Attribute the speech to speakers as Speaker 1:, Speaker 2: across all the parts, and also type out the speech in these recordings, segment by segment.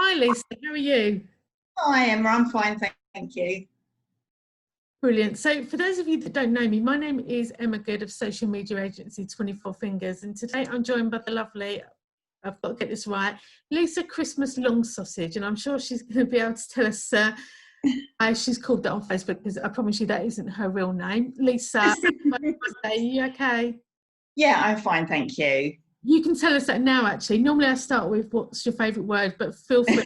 Speaker 1: Hi Lisa, how are you?
Speaker 2: Hi Emma, I'm fine, thank you.
Speaker 1: Brilliant. So for those of you that don't know me, my name is Emma Good of social media agency 24 Fingers, and today I'm joined by the lovely, I've got to get this right, Lisa Christmas Long Sausage, and I'm sure she's going to be able to tell us why she's called that on Facebook, because I promise you that isn't her real name. Lisa, are you okay?
Speaker 2: Yeah, I'm fine, thank you.
Speaker 1: You can tell us that now actually. Normally I start with what's your favourite word, but feel free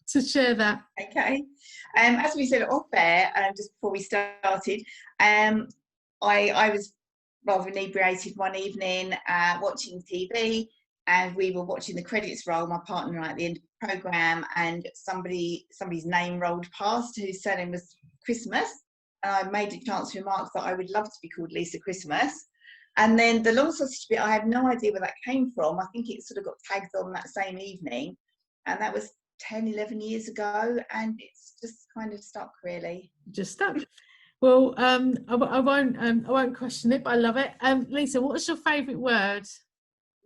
Speaker 1: to share that.
Speaker 2: Okay. As we said off air, just before we started, I was rather inebriated one evening watching TV, and we were watching the credits roll, my partner and I, at the end of the programme, and somebody's name rolled past whose surname was Christmas, and I made a chance to remark that I would love to be called Lisa Christmas. And then the long sausage bit, I have no idea where that came from. I think it sort of got tagged on that same evening, and that was 10, 11 years ago, and it's just kind of stuck, really.
Speaker 1: Just stuck. Well, I won't question it, but I love it. Lisa, what's your favourite word?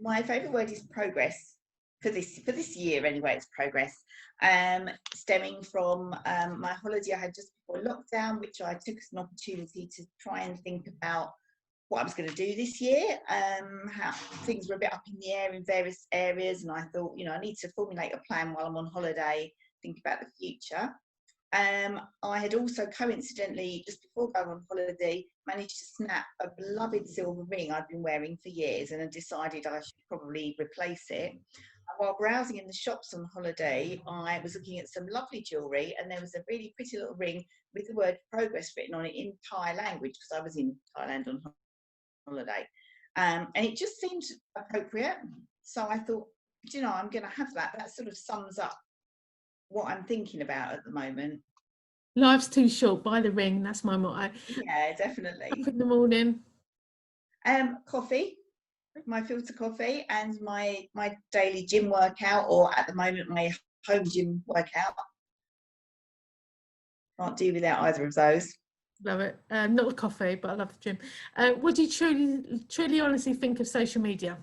Speaker 2: My favourite word is progress. For this year anyway, it's progress. Stemming from my holiday I had just before lockdown, which I took as an opportunity to try and think about what I was going to do this year. How things were a bit up in the air in various areas, and I thought, I need to formulate a plan while I'm on holiday, think about the future. I had also coincidentally, just before going on holiday, managed to snap a beloved silver ring I'd been wearing for years, and I decided I should probably replace it. And while browsing in the shops on holiday, I was looking at some lovely jewellery, and there was a really pretty little ring with the word progress written on it in Thai language, because I was in Thailand on holiday, and it just seemed appropriate. So I thought, I'm going to have that sort of sums up what I'm thinking about at the moment.
Speaker 1: Life's too short, buy the ring. That's my motto.
Speaker 2: Yeah, definitely.
Speaker 1: Up in the morning.
Speaker 2: Coffee, my filter coffee, and my daily gym workout, or at the moment my home gym workout. Can't do without either of those.
Speaker 1: Love it. Not the coffee, but I love the gym. What do you truly honestly think of social media?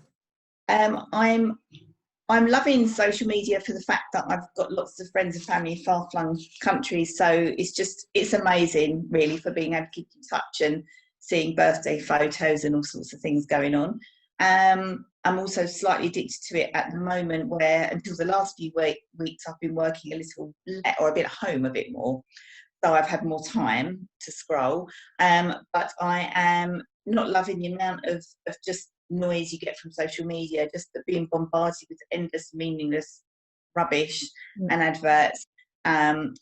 Speaker 2: I'm loving social media for the fact that I've got lots of friends and family in far-flung countries, so it's amazing really for being able to keep in touch and seeing birthday photos and all sorts of things going on. I'm also slightly addicted to it at the moment, where until the last few weeks I've been working a little or a bit at home a bit more, so I've had more time to scroll, but I am not loving the amount of just noise you get from social media, just being bombarded with endless meaningless rubbish and adverts, and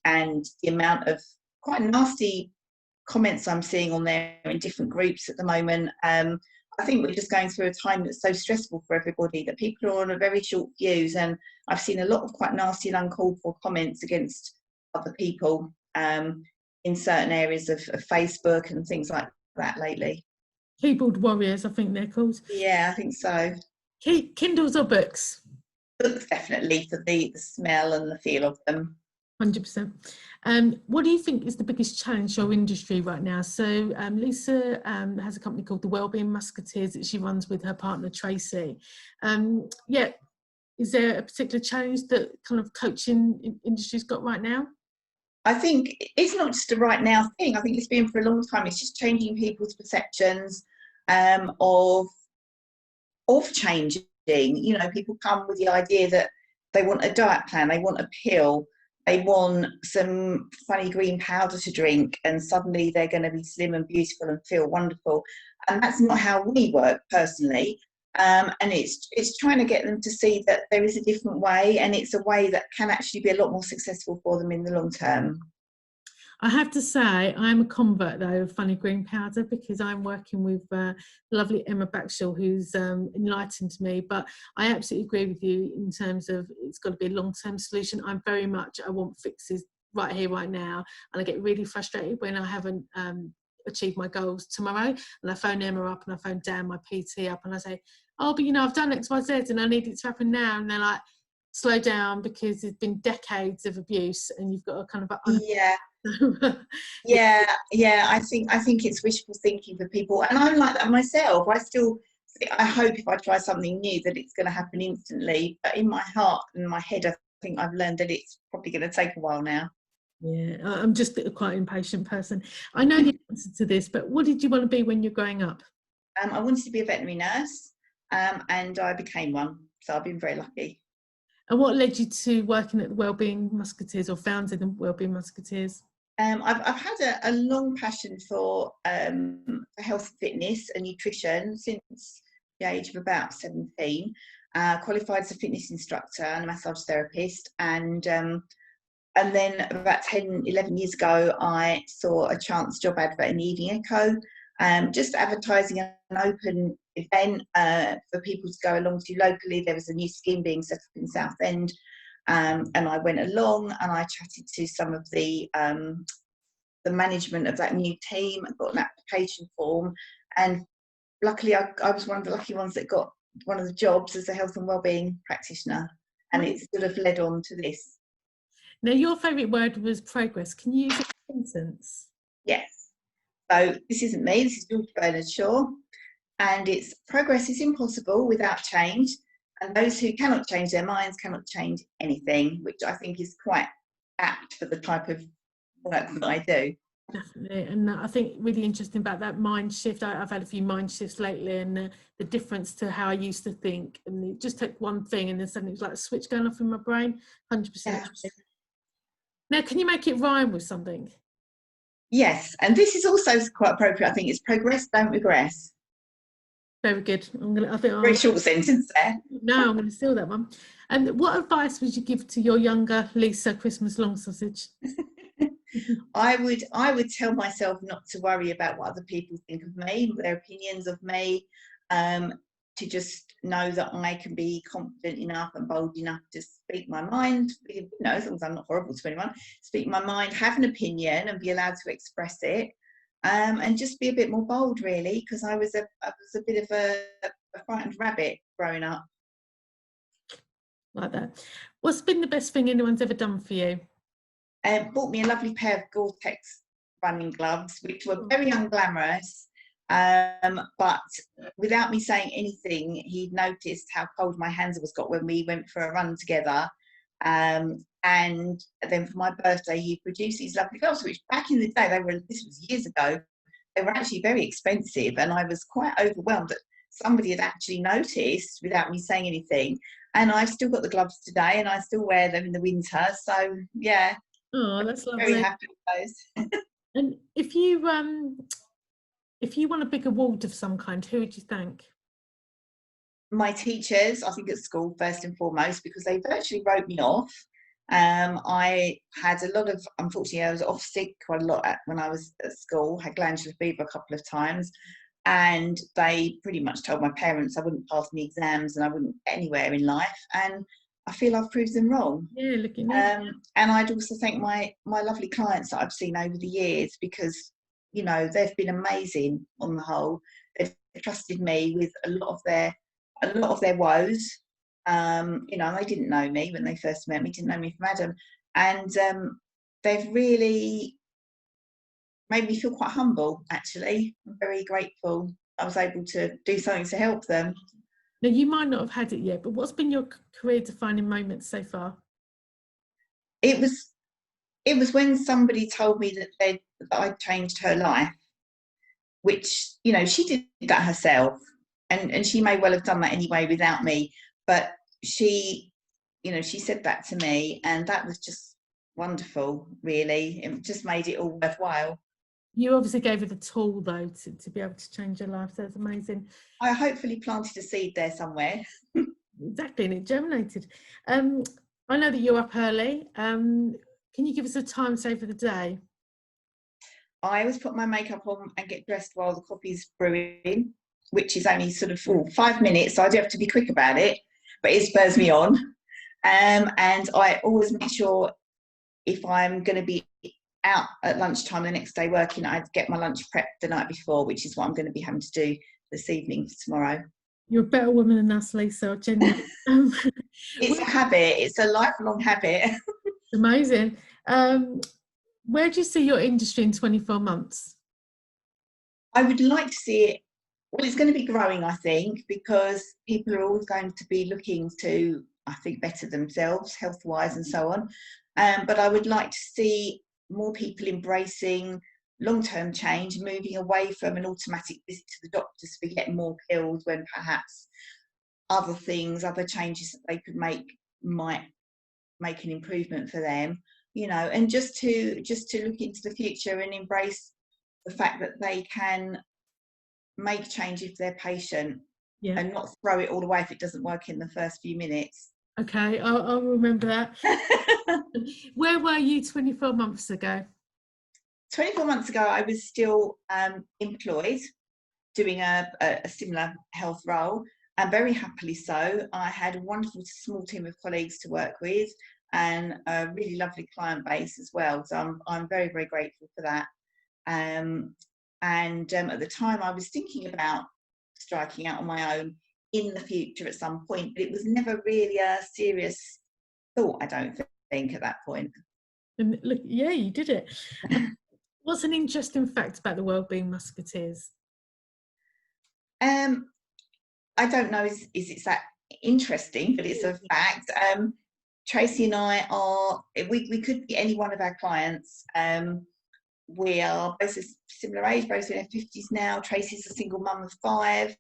Speaker 2: the amount of quite nasty comments I'm seeing on there in different groups at the moment. I think we're just going through a time that's so stressful for everybody that people are on a very short fuse, and I've seen a lot of quite nasty and uncalled for comments against other people in certain areas of Facebook and things like that lately.
Speaker 1: Keyboard warriors, I think they're called.
Speaker 2: Yeah, I think so.
Speaker 1: Kindles or books?
Speaker 2: Books, definitely, for the smell and the feel of them.
Speaker 1: 100%. What do you think is the biggest challenge for your industry right now? So Lisa has a company called the Wellbeing Musketeers that she runs with her partner Tracy. Is there a particular challenge that kind of coaching industry's got right now?
Speaker 2: I think it's not just a right now thing. I think it's been for a long time. It's just changing people's perceptions of changing. People come with the idea that they want a diet plan, they want a pill, they want some funny green powder to drink, and suddenly they're going to be slim and beautiful and feel wonderful. And that's not how we work personally. And it's trying to get them to see that there is a different way, and it's a way that can actually be a lot more successful for them in the long term.
Speaker 1: I have to say I'm a convert though of funny green powder, because I'm working with lovely Emma Baxshall, who's enlightened me. But I absolutely agree with you in terms of it's got to be a long-term solution. I want fixes right here, right now, and I get really frustrated when I haven't achieved my goals tomorrow, and I phone Emma up and I phone Dan, my PT, up, and I say, oh, but I've done X, Y, Z and I need it to happen now. And they're like, slow down, because there's been decades of abuse and you've got to kind of
Speaker 2: yeah I think it's wishful thinking for people, and I'm like that myself. I hope if I try something new that it's going to happen instantly, but in my heart and my head I think I've learned that it's probably going to take a while now.
Speaker 1: Yeah, I'm just quite an impatient person. I know the answer to this, but what did you want to be when you're growing up?
Speaker 2: I wanted to be a veterinary nurse, and I became one. So I've been very lucky.
Speaker 1: And what led you to working at the Wellbeing Musketeers, or founding the Wellbeing Musketeers?
Speaker 2: I've had a long passion for health, fitness and nutrition since the age of about 17. Qualified as a fitness instructor and a massage therapist, and then about 10, 11 years ago, I saw a chance job advert in the Evening Echo, just advertising an open event for people to go along to locally. There was a new scheme being set up in Southend, and I went along and I chatted to some of the management of that new team. I got an application form, and luckily I was one of the lucky ones that got one of the jobs as a health and wellbeing practitioner, and it sort of led on to this.
Speaker 1: Now, your favourite word was progress. Can you use a sentence?
Speaker 2: Yes. So this isn't me, this is George Bernard Shaw, and it's progress is impossible without change, and those who cannot change their minds cannot change anything, which I think is quite apt for the type of work that I do.
Speaker 1: Definitely, and I think really interesting about that mind shift. I've had a few mind shifts lately, and the difference to how I used to think, and it just took one thing and then suddenly it was like a switch going off in my brain. 100%.
Speaker 2: Yes.
Speaker 1: Now, can you make it rhyme with something?
Speaker 2: Yes, and this is also quite appropriate. I think it's progress, don't regress.
Speaker 1: Very good.
Speaker 2: Very short sentence there.
Speaker 1: No, I'm going to steal that one. And what advice would you give to your younger Lisa Christmas long sausage?
Speaker 2: I would tell myself not to worry about what other people think of me, their opinions of me, to just know that I can be confident enough and bold enough to speak my mind, as long as I'm not horrible to anyone, speak my mind, have an opinion and be allowed to express it, and just be a bit more bold, really, because I was a bit of a frightened rabbit growing up.
Speaker 1: Like that. What's been the best thing anyone's ever done for you?
Speaker 2: Bought me a lovely pair of Gore-Tex running gloves, which were very unglamorous, but without me saying anything, he'd noticed how cold my hands always got when we went for a run together. And then for my birthday, he produced these lovely gloves, which back in the day, this was years ago, they were actually very expensive, and I was quite overwhelmed that somebody had actually noticed without me saying anything. And I've still got the gloves today, and I still wear them in the winter. So yeah.
Speaker 1: Oh, that's lovely.
Speaker 2: Very happy with those.
Speaker 1: And if you won a big award of some kind, who would you thank?
Speaker 2: My teachers, I think at school first and foremost, because they virtually wrote me off. I had a lot of, unfortunately, I was off sick quite a lot when I was at school, had glandular fever a couple of times, and they pretty much told my parents I wouldn't pass the exams and I wouldn't get anywhere in life. And I feel I've proved them wrong.
Speaker 1: Yeah, looking at
Speaker 2: and I'd also thank my lovely clients that I've seen over the years, because they've been amazing on the whole. They've trusted me with a lot of their woes. They didn't know me when they first met me, didn't know me from Adam, and they've really made me feel quite humble. Actually, I'm very grateful I was able to do something to help them.
Speaker 1: Now, you might not have had it yet, but what's been your career-defining moment so far?
Speaker 2: It was when somebody told me that I'd changed her life, which, she did that herself, and she may well have done that anyway without me, but she said that to me, and that was just wonderful, really. It just made it all worthwhile.
Speaker 1: You obviously gave her the tool, though, to be able to change her life. So that's amazing.
Speaker 2: I hopefully planted a seed there somewhere.
Speaker 1: Exactly, and it germinated. I know that you're up early. Can you give us a time save for the day?
Speaker 2: I always put my makeup on and get dressed while the coffee's brewing, which is only sort of 5 minutes, so I do have to be quick about it, but it spurs me on. And I always make sure, if I'm going to be out at lunchtime the next day working, I'd get my lunch prepped the night before, which is what I'm going to be having to do this evening for tomorrow.
Speaker 1: You're a better woman than us, Lisa, genuinely.
Speaker 2: It's a habit. It's a lifelong habit.
Speaker 1: Amazing. Where do you see your industry in 24 months?
Speaker 2: I would like to see it Well, it's going to be growing, I think, because people are always going to be looking to, I think, better themselves health-wise and so on. But I would like to see more people embracing long-term change, moving away from an automatic visit to the doctors for getting more pills when perhaps other things, other changes that they could make might make an improvement for them, you know, and just to look into the future and embrace the fact that they can make change if they're patient,
Speaker 1: Yeah.
Speaker 2: and not throw it all away if it doesn't work in the first few minutes.
Speaker 1: Okay, I'll remember that. Where were you 24 months ago?
Speaker 2: 24 months ago, I was still employed, doing a similar health role, and very happily so. I had a wonderful small team of colleagues to work with, and a really lovely client base as well. So I'm very, very grateful for that. At the time, I was thinking about striking out on my own in the future at some point, but it was never really a serious thought, I don't think, at that point.
Speaker 1: And look, yeah, you did it. What's an interesting fact about the Wellbeing Musketeers?
Speaker 2: I don't know, is it that interesting, but it's a fact. Tracy and I are, we could be any one of our clients. We are both a similar age, both in our 50s now. Tracy's a single mum of 5,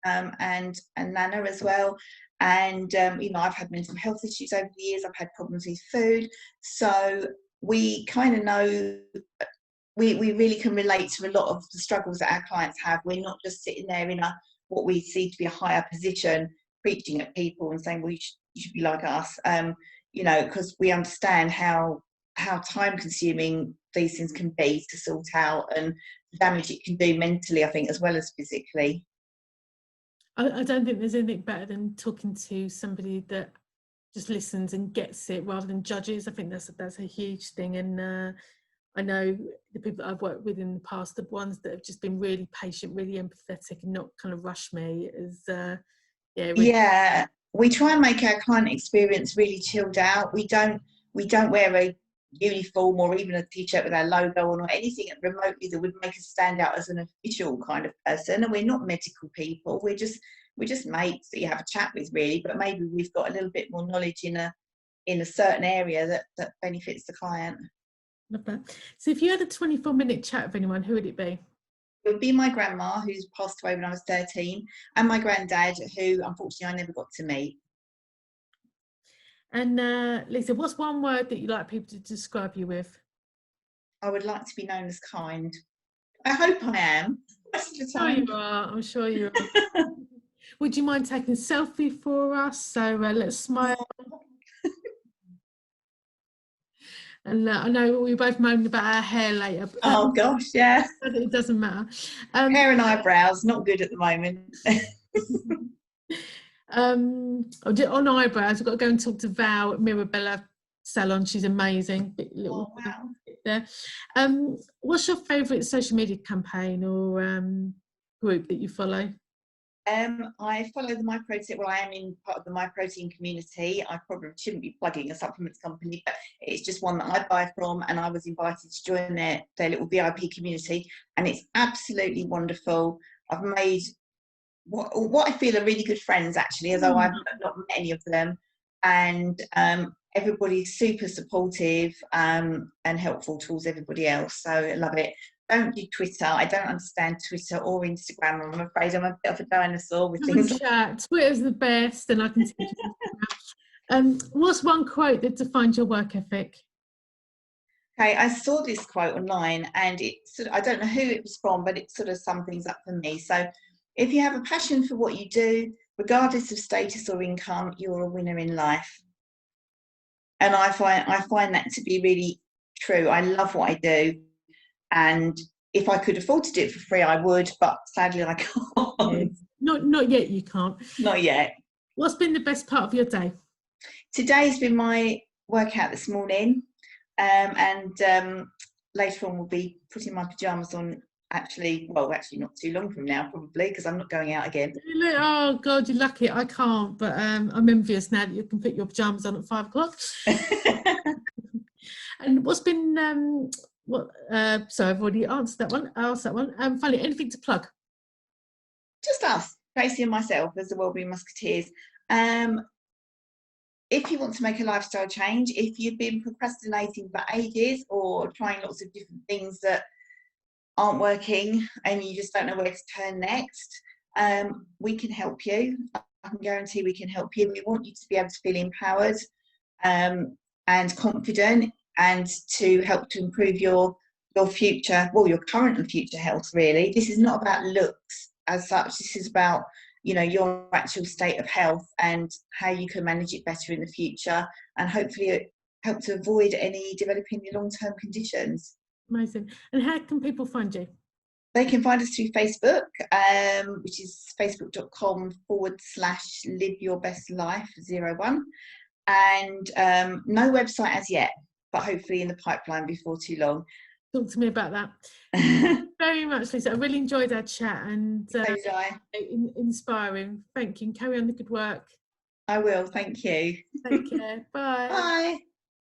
Speaker 2: and Nana as well. And, you know, I've had mental health issues over the years. I've had problems with food. So we kind of know, we really can relate to a lot of the struggles that our clients have. We're not just sitting there in what we see to be a higher position, preaching at people and saying, well, you should be like us, you know, because we understand how time consuming these things can be to sort out, and the damage it can do mentally, I think, as well as physically.
Speaker 1: I don't think there's anything better than talking to somebody that just listens and gets it rather than judges. I think that's a huge thing. And I know the people that I've worked with in the past, the ones that have just been really patient, really empathetic, and not kind of rush me, is really.
Speaker 2: Yeah, we try and make our client experience really chilled out. We don't wear a uniform or even a t-shirt with our logo on, or anything remotely that would make us stand out as an official kind of person. And we're not medical people. We're just mates that you have a chat with, really. But maybe we've got a little bit more knowledge in a certain area that benefits the client.
Speaker 1: Love that. So if you had a 24-minute chat with anyone, who would it be?
Speaker 2: It would be my grandma, who's passed away when I was 13, and my granddad, who unfortunately I never got to meet.
Speaker 1: And Lisa, what's one word that you like people to describe you with?
Speaker 2: I would like to be known as kind. I hope I am. Most of the time.
Speaker 1: Sure you are. I'm sure you are. Would you mind taking a selfie for us? So let's smile. And I know we both moaned about our hair later. But,
Speaker 2: Oh gosh, yeah.
Speaker 1: It doesn't matter.
Speaker 2: Hair and eyebrows, not good at the moment.
Speaker 1: On eyebrows, I've got to go and talk to Val at Mirabella Salon. She's amazing.
Speaker 2: Oh, wow.
Speaker 1: There. What's your favourite social media campaign or group that you follow?
Speaker 2: I follow the MyProtein. Well, I am in part of the MyProtein community. I probably shouldn't be plugging a supplements company, but it's just one that I buy from, and I was invited to join their little VIP community, and it's absolutely wonderful. I've made what I feel are really good friends, actually, although I've not met any of them, and everybody's super supportive and helpful towards everybody else. So I love it. Don't do Twitter. I don't understand Twitter or Instagram. I'm afraid I'm a bit of a dinosaur with things.
Speaker 1: Twitter's the best, and I can see. What's one quote that defines your work ethic?
Speaker 2: Okay, I saw this quote online, and I don't know who it was from, but it sort of summed things up for me. So, if you have a passion for what you do, regardless of status or income, you're a winner in life. And I find that to be really true. I love what I do. And if I could afford to do it for free, I would, but sadly I can't.
Speaker 1: Not yet, you can't.
Speaker 2: Not yet.
Speaker 1: What's been the best part of your day?
Speaker 2: Today's been my workout this morning, and later on we'll be putting my pyjamas on, actually not too long from now, probably, because I'm not going out again.
Speaker 1: Oh God, you're lucky. I can't, but I'm envious now that you can put your pyjamas on at 5 o'clock. And what's been sorry, I've already answered that one. I asked that one. Finally, anything to plug?
Speaker 2: just us, Tracy and myself, as the Wellbeing Musketeers. If you want to make a lifestyle change, if you've been procrastinating for ages or trying lots of different things that aren't working and you just don't know where to turn next, we can help you. I can guarantee we can help you. We want you to be able to feel empowered and confident, and to help to improve your future, well, your current and future health, really. This is not about looks as such. This is about, you know, your actual state of health and how you can manage it better in the future, and hopefully help to avoid any developing long-term conditions.
Speaker 1: Amazing. And how can people find you?
Speaker 2: They can find us through Facebook, which is facebook.com/liveyourbestlife01. And no website as yet, but hopefully in the pipeline before too long.
Speaker 1: Talk to me about that. Thank you very much, Lisa. I really enjoyed our chat, and inspiring. Thank you. And carry on the good work.
Speaker 2: I will. Thank you.
Speaker 1: Take care. Bye.
Speaker 2: Bye.